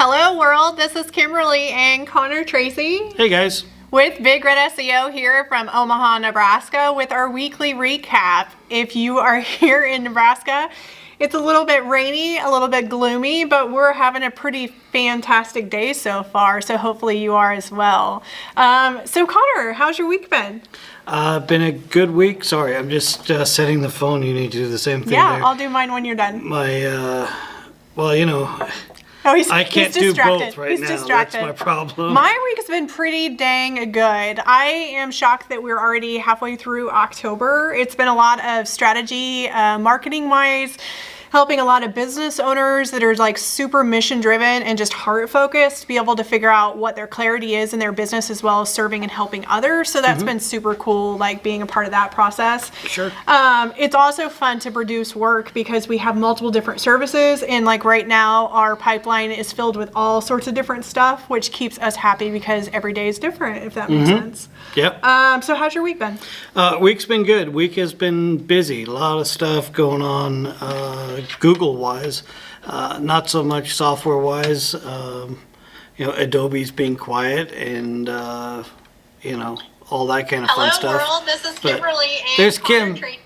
Hello world, this is Kimberly and Connor Tracy Hey guys. with Big Red SEO here from Omaha, Nebraska with our weekly recap. If you are here in Nebraska, it's a little bit rainy, a little bit gloomy, but we're having a pretty fantastic day so far, so hopefully you are as well. So Connor, how's your week been? Been a good week. Sorry, I'm just setting the phone. You need to do the same thing. Yeah, there. I'll do mine when you're done. My, I can't he's do both right he's now. Distracted. That's my problem. My week has been pretty dang good. I am shocked that we're already halfway through October. It's been a lot of strategy, marketing-wise, helping a lot of business owners that are like super mission driven and just heart focused to be able to figure out what their clarity is in their business, as well as serving and helping others. So that's been super cool, like being a part of that process. Sure. It's also fun to produce work because we have multiple different services, and like right now our pipeline is filled with all sorts of different stuff, which keeps us happy because every day is different, if that makes sense. Yep. So how's your week been? Week's been good. Week has been busy. A lot of stuff going on Google-wise. Not so much software-wise. Adobe's being quiet and, all that kind of fun stuff. Hello world, this is But Kimberly and there's Connor Kim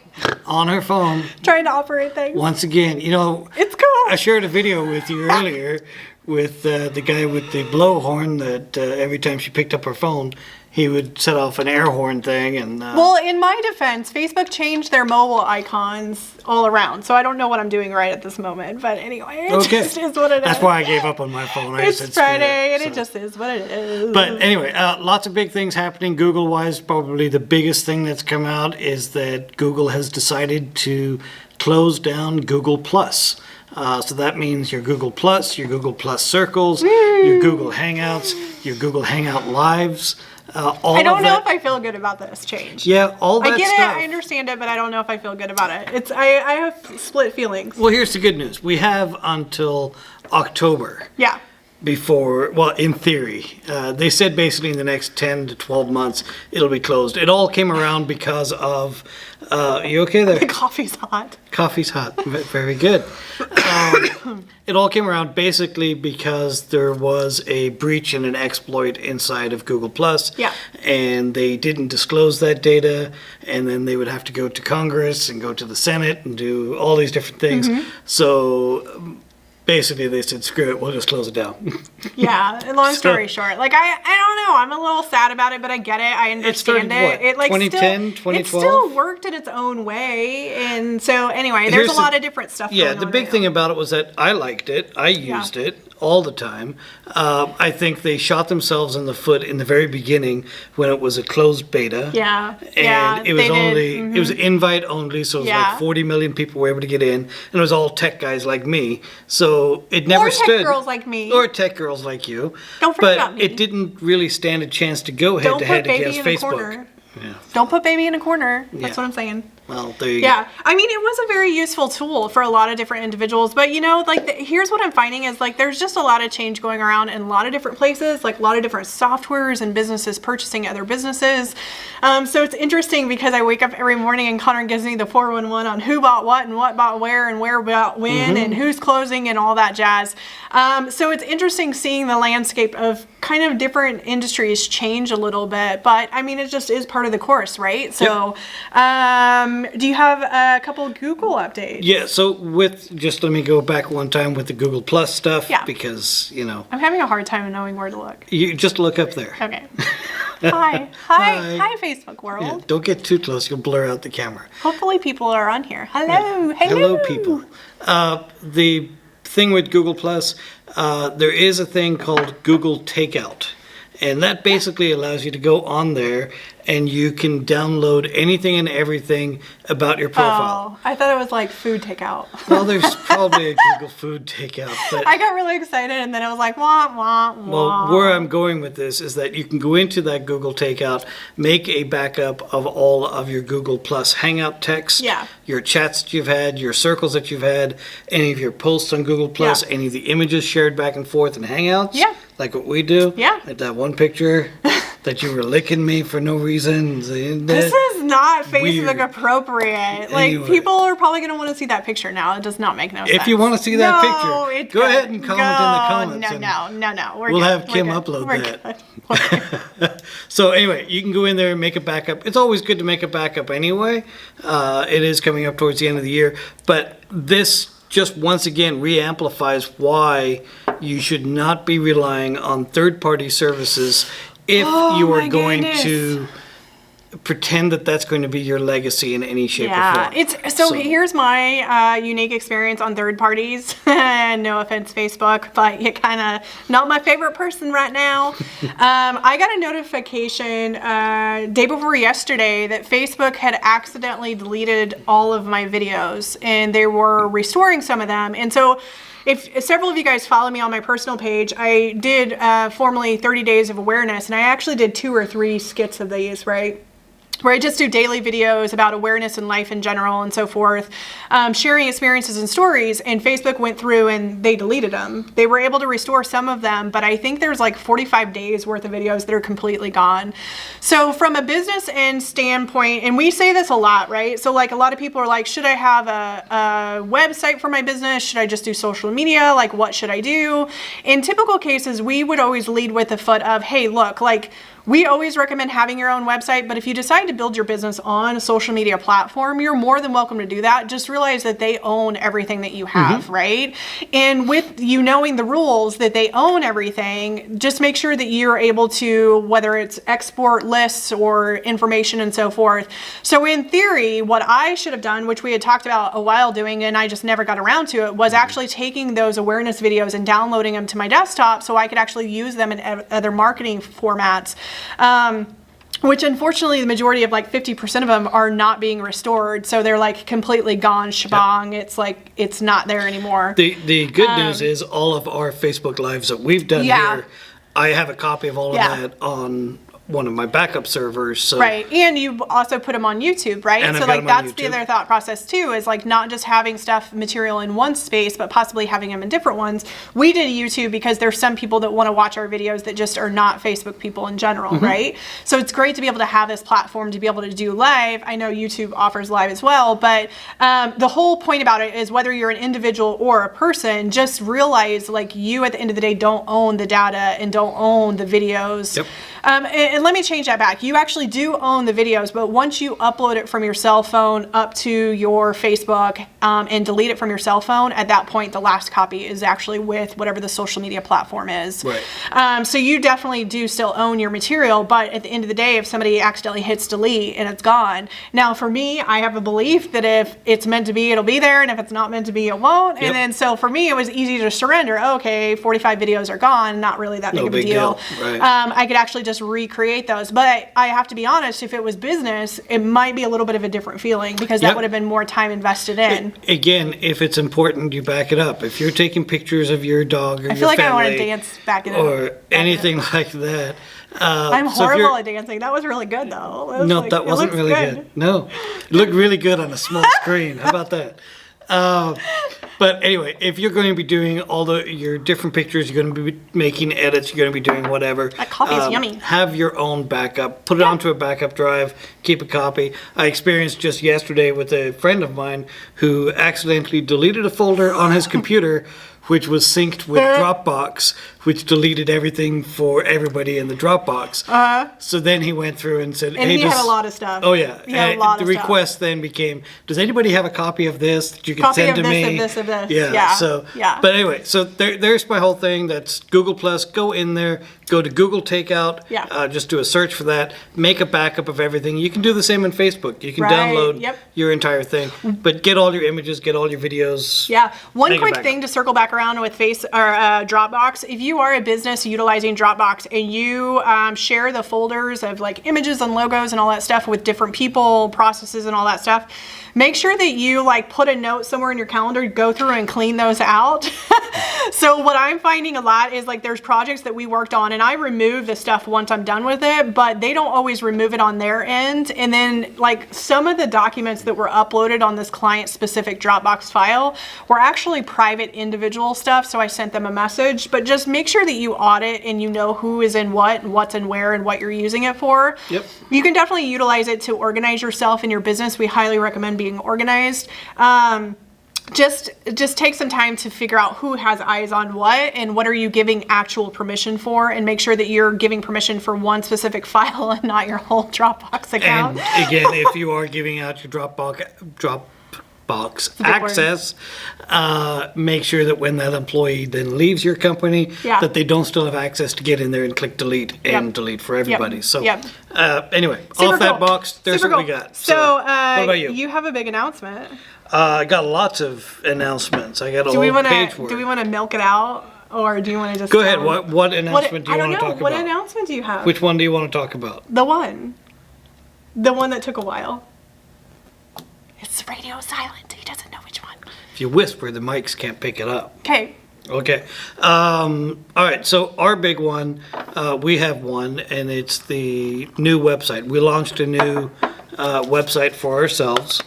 on her phone. trying to operate things. Once again, It's cool. I shared a video with you earlier with the guy with the blowhorn that every time she picked up her phone, he would set off an air horn thing. And Well, in my defense, Facebook changed their mobile icons all around, so I don't know what I'm doing right at this moment. But anyway, it just is what it is. That's why I gave up on my phone. I It's said, Friday, and screw it just is what it is. But anyway, lots of big things happening Google-wise. Probably the biggest thing that's come out is that Google has decided to close down Google Plus. So that means your Google Plus, your Google Plus Circles, your Google Hangouts, your Google Hangout Lives. I don't know if I feel good about this change. Yeah, all that I get stuff. it, I understand it, but I don't know if I feel good about it. I have split feelings. Well, here's the good news. We have until October. Yeah. Before, well, in theory, they said basically in the next 10 to 12 months it'll be closed. It all came around because of, you okay there? The coffee's hot. Coffee's hot. Very good. It all came around basically because there was a breach and an exploit inside of Google Plus. Yeah. And they didn't disclose that data, and then they would have to go to Congress and go to the Senate and do all these different things. So basically they said, screw it, we'll just close it down. Yeah, and long story short, like I don't know, I'm a little sad about it, but I get it, I understand it. It like 2010, still, 2012? It still worked in its own way, and so anyway, there's a lot of different stuff going on. Yeah, the big thing about it was that I liked it, I used it all the time. I think they shot themselves in the foot in the very beginning when it was a closed beta. Yeah, and it was it was invite only, so it was like 40 million people were able to get in, and it was all tech guys like me. So it never stood. Or tech girls like me. Or tech girls like you. Don't forget about me. But it didn't really stand a chance to go head to head against Facebook. Yeah. Don't put baby in a corner. That's what I'm saying. Well, there you go. Yeah, I mean, it was a very useful tool for a lot of different individuals, but here's what I'm finding is like there's just a lot of change going around in a lot of different places, like a lot of different softwares and businesses purchasing other businesses. So it's interesting because I wake up every morning and Conor gives me the 411 on who bought what and what bought where and where bought when and who's closing and all that jazz. So it's interesting seeing the landscape of kind of different industries change a little bit, but I mean, it just is part of the course, right? So, do you have a couple of Google updates? Yeah, so just let me go back one time with the Google Plus stuff, because, I'm having a hard time knowing where to look. You just look up there. Okay. Hi, Facebook world. Yeah, don't get too close, you'll blur out the camera. Hopefully people are on here. Hello. Hello, people. The thing with Google Plus, there is a thing called Google Takeout. And that basically allows you to go on there and you can download anything and everything about your profile. Oh, I thought it was like food takeout. Well, there's probably a Google food takeout. But I got really excited and then I was like, wah, wah, wah. Well, where I'm going with this is that you can go into that Google Takeout, make a backup of all of your Google Plus Hangout text, your chats that you've had, your circles that you've had, any of your posts on Google Plus, any of the images shared back and forth in Hangouts, like what we do. Like that one picture that you were licking me for no reason. This is not Facebook Weird. appropriate. Like, Anyway. people are probably going to want to see that picture now. It does not make no sense. If you want to see that No, picture, it go does. ahead and comment in the comments. No. We're We'll good. have We're Kim good. upload We're that. good. We're good. So anyway, you can go in there and make a backup. It's always good to make a backup anyway. It is coming up towards the end of the year, but this just once again re-amplifies why you should not be relying on third-party services if you are my going goodness. to pretend that that's going to be your legacy in any shape or form. It's so here's my unique experience on third parties. No offense, Facebook, but you're kind of not my favorite person right now. I got a notification day before yesterday that Facebook had accidentally deleted all of my videos, and they were restoring some of them. And so if several of you guys follow me on my personal page, I did formerly 30 Days of Awareness, and I actually did 2 or 3 skits of these, right? Where I just do daily videos about awareness in life in general and so forth, sharing experiences and stories, and Facebook went through and they deleted them. They were able to restore some of them, but I think there's like 45 days worth of videos that are completely gone. So from a business end standpoint, and we say this a lot, right? So like a lot of people are like, should I have a website for my business? Should I just do social media? Like, what should I do? In typical cases, we would always lead with the foot of, hey, look, like, we always recommend having your own website, but if you decide to build your business on a social media platform, you're more than welcome to do that. Just realize that they own everything that you have, right? And with you knowing the rules that they own everything, just make sure that you're able to, whether it's export lists or information and so forth. So in theory, what I should have done, which we had talked about a while doing, and I just never got around to it, was actually taking those awareness videos and downloading them to my desktop so I could actually use them in other marketing formats. Which unfortunately the majority of like 50% of them are not being restored. So they're like completely gone shebang. It's like, it's not there anymore. The good news is all of our Facebook Lives that we've done here, I have a copy of all of that on one of my backup servers. So. Right. And you also put them on YouTube, right? And so I've like got 'em on that's the YouTube. other thought process too, is like not just having stuff material in one space, but possibly having them in different ones. We did YouTube because there's some people that want to watch our videos that just are not Facebook people in general, right? So it's great to be able to have this platform to be able to do live. I know YouTube offers live as well, but the whole point about it is whether you're an individual or a person, just realize like you at the end of the day don't own the data and don't own the videos. Yep. And let me change that back. You actually do own the videos, but once you upload it from your cell phone up to your Facebook and delete it from your cell phone, at that point, the last copy is actually with whatever the social media platform is. Right. So you definitely do still own your material, but at the end of the day, if somebody accidentally hits delete and it's gone. Now, for me, I have a belief that if it's meant to be, it'll be there, and if it's not meant to be, it won't. Yep. And then, so for me, it was easy to surrender. Okay, 45 videos are gone, not really that big of a deal. Right. I could actually just recreate those. But I have to be honest, if it was business, it might be a little bit of a different feeling because that would have been more time invested in. Again, if it's important, you back it up. If you're taking pictures of your dog or your I feel like family, I want to dance back in it. or anything like that. I'm so if horrible you're- at dancing. That was really good though. No, that wasn't really good. No, it looked really good on a small screen. How about that? But anyway, if you're going to be doing all your different pictures, you're going to be making edits, you're going to be doing whatever. That coffee's yummy. Have your own backup. Put it onto a backup drive. Keep a copy. I experienced just yesterday with a friend of mine who accidentally deleted a folder on his computer which was synced with Dropbox, which deleted everything for everybody in the Dropbox. So then he went through and said, And hey, he had a lot of stuff. Oh, yeah. He had a lot the of stuff. request then became, does anybody have a copy of this that you can Copy send of to this, me? of this, of this. Yeah. Yeah. So, Yeah. But anyway, so there's my whole thing. That's Google Plus. Go in there. Go to Google Takeout. Yeah. Just do a search for that. Make a backup of everything. You can do the same on Facebook. You can Right. download Yep. your entire thing. But get all your images, get all your videos. Yeah. One Make a quick backup. thing to circle back around with Dropbox. If you are a business utilizing Dropbox and you share the folders of like images and logos and all that stuff with different people, processes and all that stuff, make sure that you like put a note somewhere in your calendar, go through and clean those out. So what I'm finding a lot is like there's projects that we worked on and I remove the stuff once I'm done with it, but they don't always remove it on their end. And then like some of the documents that were uploaded on this client specific Dropbox file were actually private individual editorial stuff, so I sent them a message. But just make sure that you audit and you know who is in what and what's in where and what you're using it for. Yep. You can definitely utilize it to organize yourself and your business. We highly recommend being organized. Just take some time to figure out who has eyes on what and what are you giving actual permission for, and make sure that you're giving permission for one specific file and not your whole Dropbox account. And again, if you are giving out your Dropbox access, make sure that when that employee then leaves your company, Yeah. that they don't still have access to get in there and click delete and Yep. delete for everybody. Yep. So Yep. Anyway, Super off that cool. box, there's Super what we cool. got. So, what about you? You have a big announcement. I got lots of announcements. I got a Do we whole want page to for do we it. want to milk it out, or do you want to just Go ahead. What announcement do you I want don't to know. talk What about? announcement do you have? Which one do you want to talk about? The one that took a while. It's radio silent. He doesn't know which one. If you whisper, the mics can't pick it up. Okay. Okay. All right. So our big one, we have one, and it's the new website. We launched a new website for ourselves.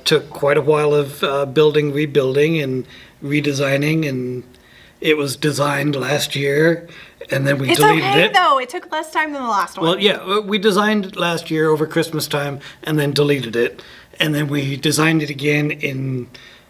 Took quite a while of building, rebuilding, and redesigning, and it was designed last year, and then we It's deleted okay it. though. It took less time than the last one. Well, yeah, we designed it last year over Christmas time, and then deleted it, and then we designed it again in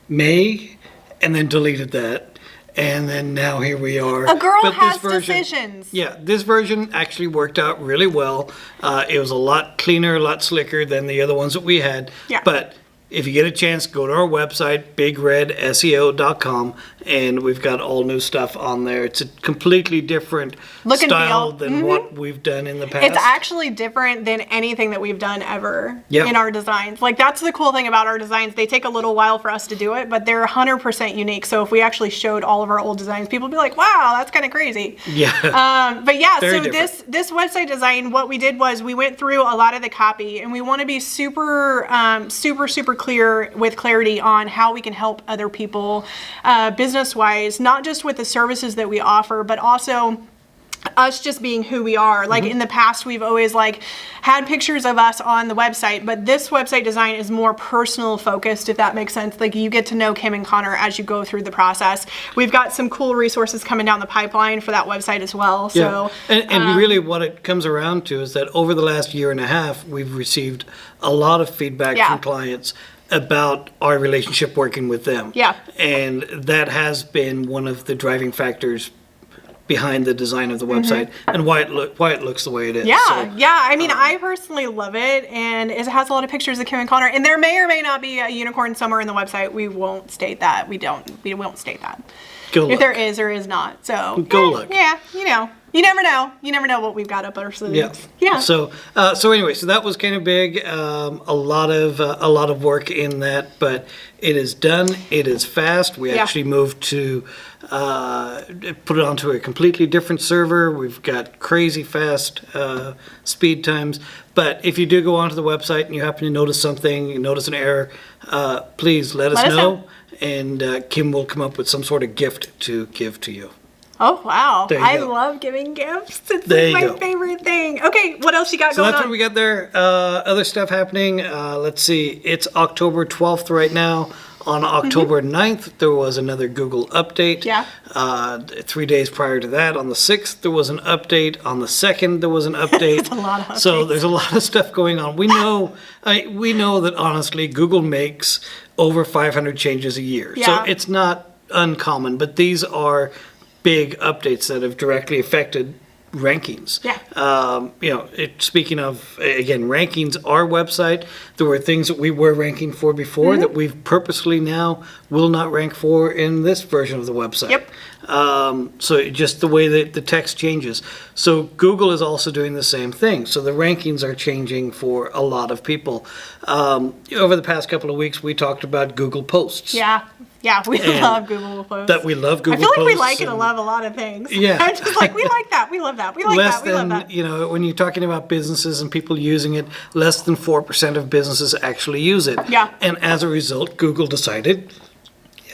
May, and then deleted that. And then now here we are. A girl But has this version, decisions. Yeah, this version actually worked out really well. It was a lot cleaner, a lot slicker than the other ones that we had. Yeah. But if you get a chance, go to our website, bigredseo.com, and we've got all new stuff on there. It's a completely different Look and style feel. than what we've done in the past. It's actually different than anything that we've done ever Yep. in our designs. Like, that's the cool thing about our designs. They take a little while for us to do it, but they're 100% unique. So if we actually showed all of our old designs, people would be like, wow, that's kind of crazy. Yeah. But yeah, Very so different. this website design, what we did was we went through a lot of the copy, and we want to be super clear with clarity on how we can help other people business-wise, not just with the services that we offer, but also us just being who we are. Like in the past, we've always like had pictures of us on the website, but this website design is more personal focused, if that makes sense. Like, you get to know Kim and Connor as you go through the process. We've got some cool resources coming down the pipeline for that website as well. Yeah. So And really what it comes around to is that over the last year and a half, we've received a lot of feedback Yeah. from clients about our relationship working with them. Yeah. And that has been one of the driving factors behind the design of the website and why it looks the way it is. Yeah, So, yeah. I mean, I personally love it, and it has a lot of pictures of Kim and Connor. And there may or may not be a unicorn somewhere in the website. We won't state that. We won't state that. go If look. there is or is not. So Go look. Yeah, you know. You never know. You never know what we've got up our sleeves. Yeah. Yeah. So anyway, so that was kind of big. A lot of work in that, but it is done. It is fast. We Yeah. actually moved to put it onto a completely different server. We've got crazy fast speed times. But if you do go onto the website and you happen to notice something, you notice an error, please let us know, and Kim will come up with some sort of gift to give to you. Oh, wow. There you I go. love giving gifts. It's There you like my go. favorite thing. Okay, what else you got So going that's on? what we got there. Other stuff happening. Let's see. It's October 12th right now. On October 9th, there was another Google update. Yeah. 3 days prior to that, on the 6th, there was an update. On the 2nd, there was an update. a lot of So updates. there's a lot of stuff going on. We know that honestly, Google makes over 500 changes a year. Yeah. So it's not uncommon, but these are big updates that have directly affected rankings. Yeah. Speaking of, again, rankings, our website, there were things that we were ranking for before that we've purposely now will not rank for in this version of the website. Yep. So just the way that the text changes. So Google is also doing the same thing. So the rankings are changing for a lot of people. Over the past couple of weeks, we talked about Google Posts. Yeah, we And love Google Posts. That we love Google I feel like Posts. we like it and and- love a lot of things. Yeah. I'm just like, we like that. We love that. We like less that. We love than, that. when you're talking about businesses and people using it, less than 4% of businesses actually use it. Yeah. And as a result, Google decided,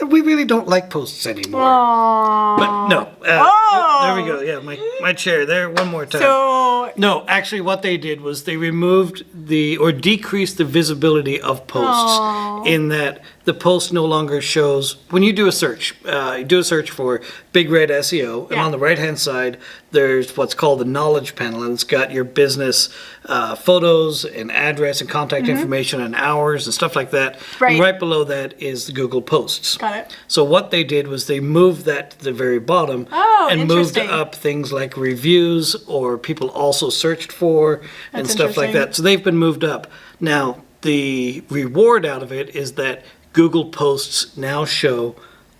we really don't like posts anymore. Aww. But no. Oh. There we go. Yeah, my chair there one more time. So, No, actually what they did was they removed decreased the visibility of posts in that the post no longer shows, when you do a search, you do a search for Big Red SEO, and Yeah. on the right-hand side, there's what's called the knowledge panel, and it's got your business photos and address and contact information and hours and stuff like that. Right. And right below that is the Google Posts. Got it. So what they did was they moved that to the very bottom Oh, and moved interesting. up things like reviews or people also searched for and That's stuff like interesting. that. So they've been moved up. Now, the reward out of it is that Google Posts now show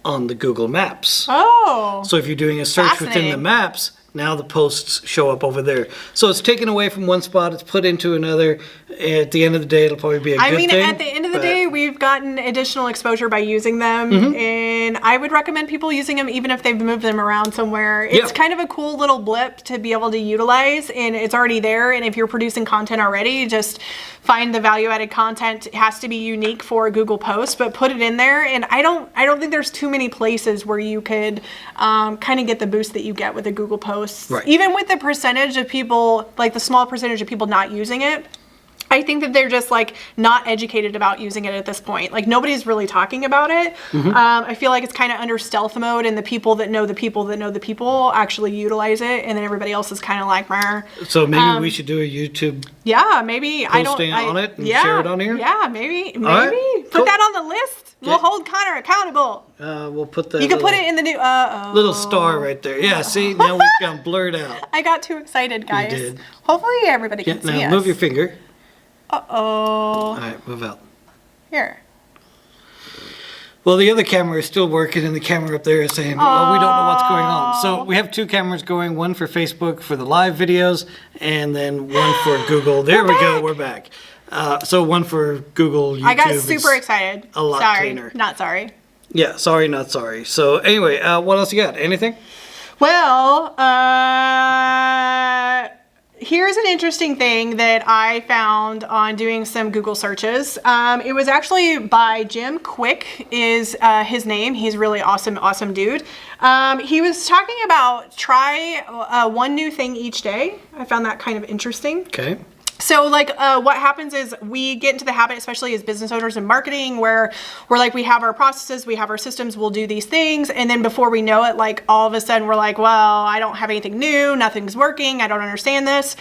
on the Google Maps. Oh. So if you're doing a search within the Fascinating. maps, now the posts show up over there. So it's taken away from one spot, it's put into another. At the end of the day, it'll probably be a I good mean, thing. at the end of the but- day, we've gotten additional exposure by using them, and I would recommend people using them even if they've moved them around somewhere. It's Yeah. kind of a cool little blip to be able to utilize, and it's already there. And if you're producing content already, just find the value-added content. It has to be unique for Google Posts, but put it in there. And I don't think there's too many places where you could kind of get the boost that you get with the Google Posts, Right. even with the percentage of people, like the small percentage of people not using it. I think that they're just like not educated about using it at this point. Like nobody's really talking about it. I feel like it's kind of under stealth mode, and the people that know the people that know the people actually utilize it, and then everybody else is kind of like, "Meh." So maybe we should do a YouTube. Yeah, maybe Posting on it and share it on here? Yeah, maybe, right, put cool. that on the list. We'll Yeah. hold Conor accountable. We'll put that. You can put it in the new. little star right there. Yeah, see, now we've gone blurred out. I got too excited, guys. did. Hopefully everybody Yeah, can see now us. move your finger. Uh-oh. All right, move out. Here. Well, the other camera is still working, and the camera up there is saying, well, we don't know what's going on. So we have two cameras going, one for Facebook for the live videos, and then one for Google. There we go, we're back. So one for Google, YouTube. I got is super excited. a lot sorry, cleaner. not sorry. Yeah, sorry, not sorry. So anyway, what else you got? Anything? Well, here's an interesting thing that I found on doing some Google searches. It was actually by Jim Quick is his name. He's a really awesome dude. He was talking about try one new thing each day. I found that kind of interesting. Okay. So like what happens is we get into the habit, especially as business owners in marketing, where we're like, we have our processes, we have our systems, we'll do these things. And then before we know it, like all of a sudden we're like, well, I don't have anything new, nothing's working, I don't understand this.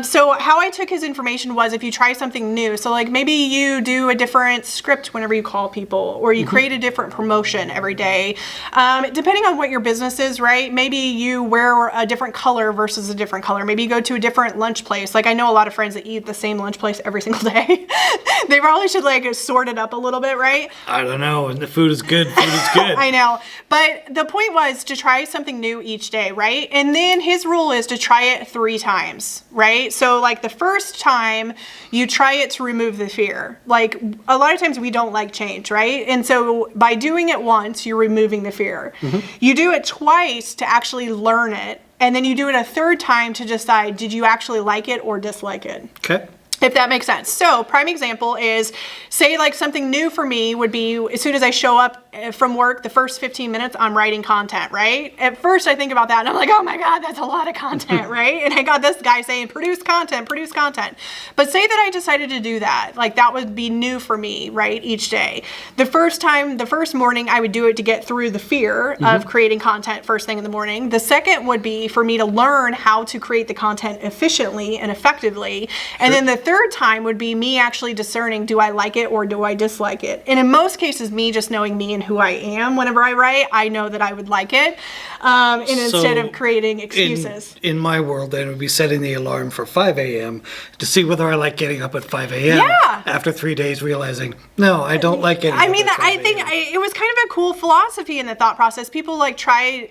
So how I took his information was if you try something new, so like maybe you do a different script whenever you call people, or you create a different promotion every day. Depending on what your business is, right? Maybe you wear a different color versus a different color. Maybe you go to a different lunch place. Like I know a lot of friends that eat the same lunch place every single day. They probably should like sort it up a little bit, right? I don't know. And the food is good. Food is good. I know. But the point was to try something new each day, right? And then his rule is to try it 3 times, right? So like the first time you try it to remove the fear. Like a lot of times we don't like change, right? And so by doing it once, you're removing the fear. You do it twice to actually learn it. And then you do it a 3rd time to decide, did you actually like it or dislike it? Okay. If that makes sense. So prime example is, say like something new for me would be as soon as I show up from work, the first 15 minutes I'm writing content, right? At first I think about that and I'm like, oh my God, that's a lot of content, right? And I got this guy saying, produce content. But say that I decided to do that, like that would be new for me, right? Each day. The first morning I would do it to get through the fear of creating content first thing in the morning. The second would be for me to learn how to create the content efficiently and effectively. And then the third time would be me actually discerning, do I like it or do I dislike it? And in most cases, me just knowing me and who I am whenever I write, I know that I would like it. And instead of creating excuses. In my world, then it would be setting the alarm for 5 a.m. to see whether I like getting up at 5 a.m. Yeah. After 3 days, realizing, no, I don't like getting I up mean, at 5 I think a.m. it was kind of a cool philosophy in the thought process. People like try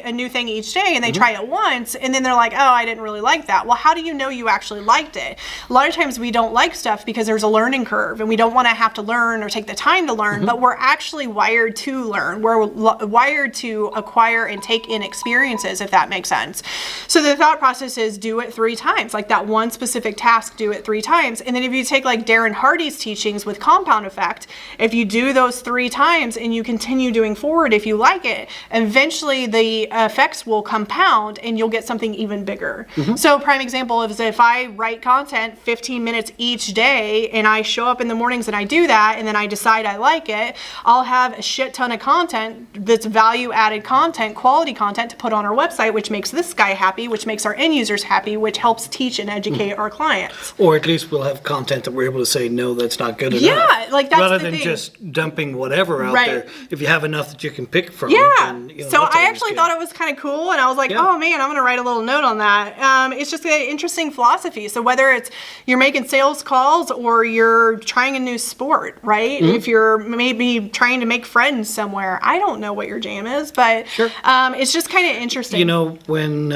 a new thing each day and they try it once and then they're like, oh, I didn't really like that. Well, how do you know you actually liked it? A lot of times we don't like stuff because there's a learning curve and we don't want to have to learn or take the time to learn, but we're actually wired to learn. We're wired to acquire and take in experiences, if that makes sense. So the thought process is do it 3 times, like that one specific task, do it 3 times. And then if you take like Darren Hardy's teachings with compound effect, if you do those 3 times and you continue doing forward, if you like it, eventually the effects will compound and you'll get something even bigger. So prime example is if I write content 15 minutes each day and I show up in the mornings and I do that and then I decide I like it, I'll have a shit ton of content that's value added content, quality content to put on our website, which makes this guy happy, which makes our end users happy, which helps teach and educate our clients. Or at least we'll have content that we're able to say, no, that's not good enough. Yeah, like that's rather the than thing. just dumping whatever out there. If you have enough that you can pick from. Yeah. Then, So that's I always actually good. thought it was kind of cool, and I was like, oh man, I'm going to write a little note on that. It's just an interesting philosophy. So whether it's you're making sales calls or you're trying a new sport, right? If you're maybe trying to make friends somewhere, I don't know what your jam is, but it's just kind of interesting. You know, when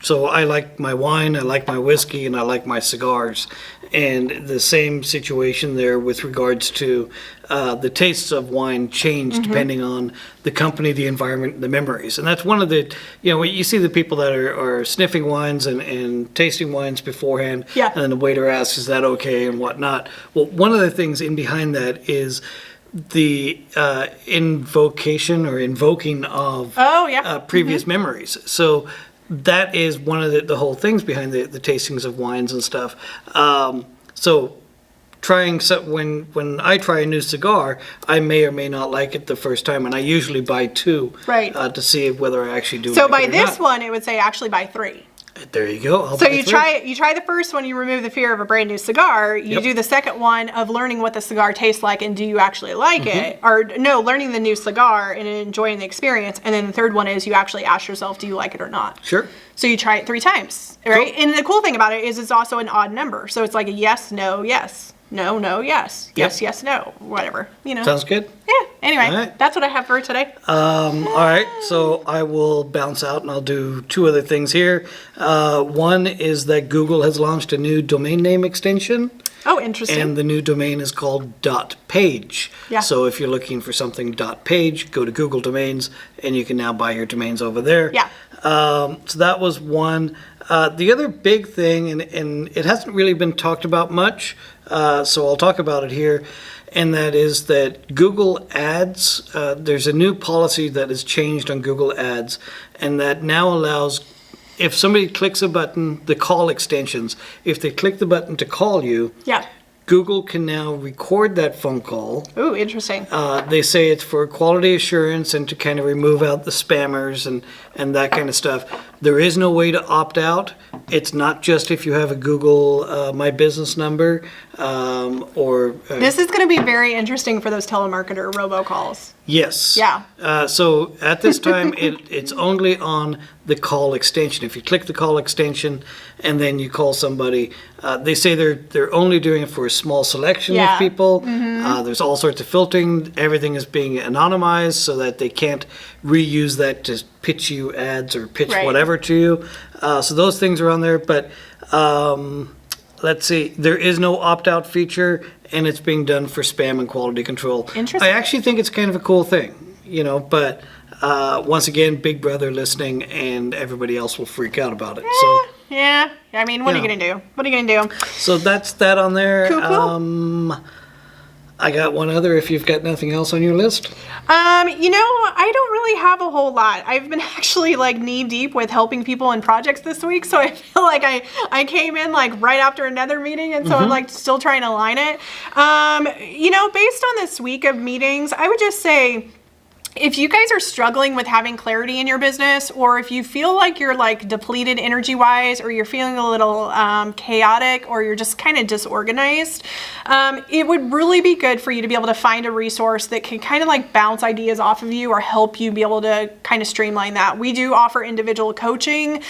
so I like my wine, I like my whiskey, and I like my cigars. And the same situation there with regards to the tastes of wine change depending on the company, the environment, the memories. And that's one of the, you see the people that are sniffing wines and tasting wines beforehand. Yeah. And then the waiter asks, is that okay and whatnot. Well, one of the things in behind that is the invocation or invoking of previous memories. So that is one of the whole things behind the tastings of wines and stuff. So when I try a new cigar, I may or may not like it the first time, and I usually buy 2 to see whether I actually do. So like by it or this not. one, it would say actually buy 3. There you go. I'll So buy you 3. you try the first one, you remove the fear of a brand new cigar. You do the second one of learning what the cigar tastes like and do you actually like it? Or no, learning the new cigar and enjoying the experience. And then the third one is you actually ask yourself, do you like it or not? Sure. So you try it 3 times, right? Cool. And the cool thing about it is it's also an odd number. So it's like a yes, no, yes. No, no, yes. Yes, yes, no. Whatever. Sounds good. Yeah. Anyway, All right. that's what I have for today. All right, so I will bounce out and I'll do 2 other things here. One is that Google has launched a new domain name extension. Oh, interesting. And the new domain is called .page. Yeah. So if you're looking for something .page, go to Google Domains, and you can now buy your domains over there. Yeah. So that was one. The other big thing, and it hasn't really been talked about much, so I'll talk about it here, and that is that Google Ads, there's a new policy that has changed on Google Ads, and that now allows, if somebody clicks a button, the call extensions, if they click the button to call you, Google can now record that phone call. Ooh, interesting. They say it's for quality assurance and to kind of remove out the spammers and that kind of stuff. There is no way to opt out. It's not just if you have a Google My Business number or... This is going to be very interesting for those telemarketer robocalls. Yes. Yeah. So at this time, it's only on the call extension. If you click the call extension and then you call somebody, they say they're only doing it for a small selection of people. There's all sorts of filtering. Everything is being anonymized so that they can't reuse that to pitch you ads or pitch whatever to you. So those things are on there. But let's see, there is no opt-out feature, and it's being done for spam and quality control. Interesting. I actually think it's kind of a cool thing, but once again, Big Brother listening, and everybody else will freak out about it. Yeah. I mean, what are you going to do? What are you going to do? So that's that on there. Cool. I got one other if you've got nothing else on your list. I don't really have a whole lot. I've been actually like knee deep with helping people in projects this week. So I feel like I came in like right after another meeting. And so I'm like still trying to align it. Based on this week of meetings, I would just say, if you guys are struggling with having clarity in your business, or if you feel like you're like depleted energy wise, or you're feeling a little chaotic, or you're just kind of disorganized, it would really be good for you to be able to find a resource that can kind of like bounce ideas off of you or help you be able to kind of streamline that. We do offer individual coaching.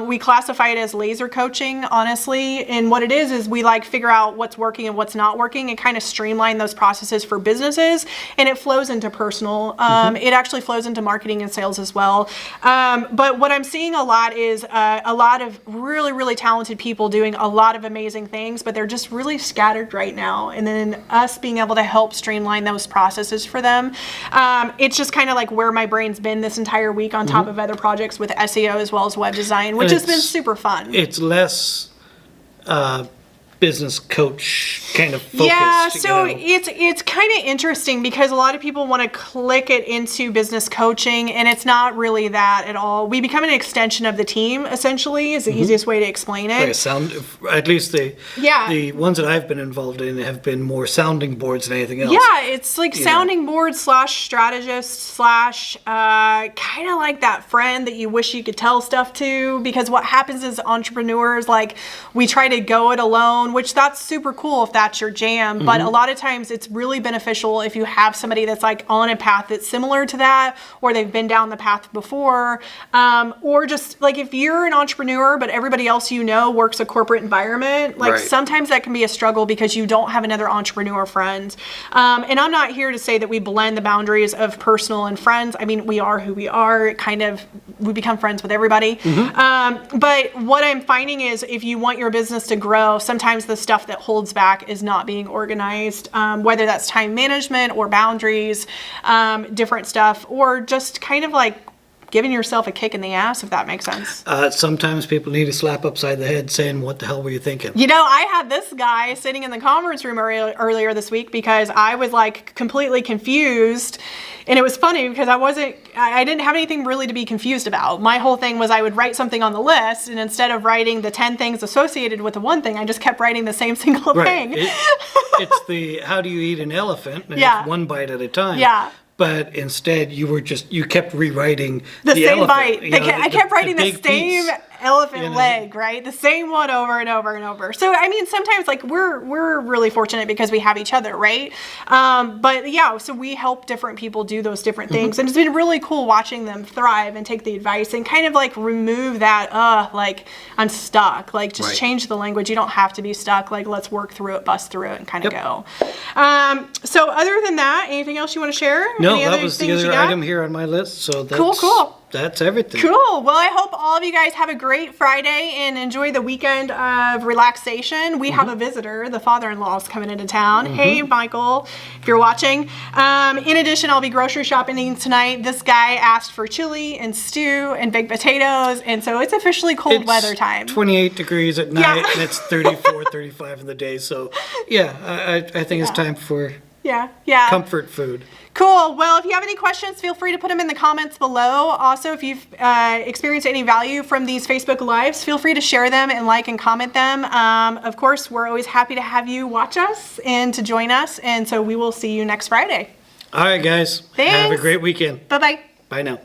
We classify it as laser coaching, honestly. And what it is we like figure out what's working and what's not working and kind of streamline those processes for businesses. And it flows into personal It actually flows into marketing and sales as well. But what I'm seeing a lot is a lot of really, really talented people doing a lot of amazing things, but they're just really scattered right now. And then us being able to help streamline those processes for them. It's just kind of like where my brain's been this entire week on top of other projects with SEO as well as web design, which has been super fun. It's less business coach kind of focused. Yeah, so it's kind of interesting because a lot of people want to click it into business coaching, and it's not really that at all. We become an extension of the team, essentially, is the easiest way to explain it. At least the ones that I've been involved in have been more sounding boards than anything else. Yeah, it's like sounding board / strategist / kind of like that friend that you wish you could tell stuff to, because what happens is entrepreneurs, like, we try to go it alone, which that's super cool if that's your jam, but a lot of times it's really beneficial if you have somebody that's like on a path that's similar to that, or they've been down the path before, or just like if you're an entrepreneur but everybody else you know works a corporate environment, like sometimes that can be a struggle because you don't have another entrepreneur friend. And I'm not here to say that we blend the boundaries of personal and friends. I mean, we are who we are, we become friends with everybody. But what I'm finding is if you want your business to grow, sometimes the stuff that holds back is not being organized, whether that's time management or boundaries, different stuff, or just kind of like giving yourself a kick in the ass, if that makes sense. Sometimes people need a slap upside the head saying, what the hell were you thinking? You know, I had this guy sitting in the conference room earlier this week because I was like completely confused. And it was funny because I didn't have anything really to be confused about. My whole thing was I would write something on the list, and instead of writing the 10 things associated with the one thing, I just kept writing the same single thing. It's the how do you eat an elephant, and it's one bite at a time. Yeah. But instead, you kept rewriting the same elephant. bite. I kept writing the same piece. elephant leg, right? The same one over and over and over. So, I mean, sometimes like we're really fortunate because we have each other, right? But yeah, so we help different people do those different things. And it's been really cool watching them thrive and take the advice and kind of like remove that, like I'm stuck, like just change the language. You don't have to be stuck. Like let's work through it, bust through it and kind of go. So other than that, anything else you want to share? No, that was the other item here on my list. So that's cool. That's everything. Cool. Well, I hope all of you guys have a great Friday and enjoy the weekend of relaxation. We have a visitor. The father-in-law is coming into town. Hey, Michael, if you're watching. In addition, I'll be grocery shopping tonight. This guy asked for chili and stew and baked potatoes, and so it's officially cold weather time. 28 degrees at night, and it's 34, 35 in the day. So, yeah, I think it's time for comfort food. Cool. Well, if you have any questions, feel free to put them in the comments below. Also, if you've experienced any value from these Facebook Lives, feel free to share them and like and comment them. Of course, we're always happy to have you watch us and to join us. And so we will see you next Friday. All right, guys. Thanks. Have a great weekend. Bye-bye. Bye now.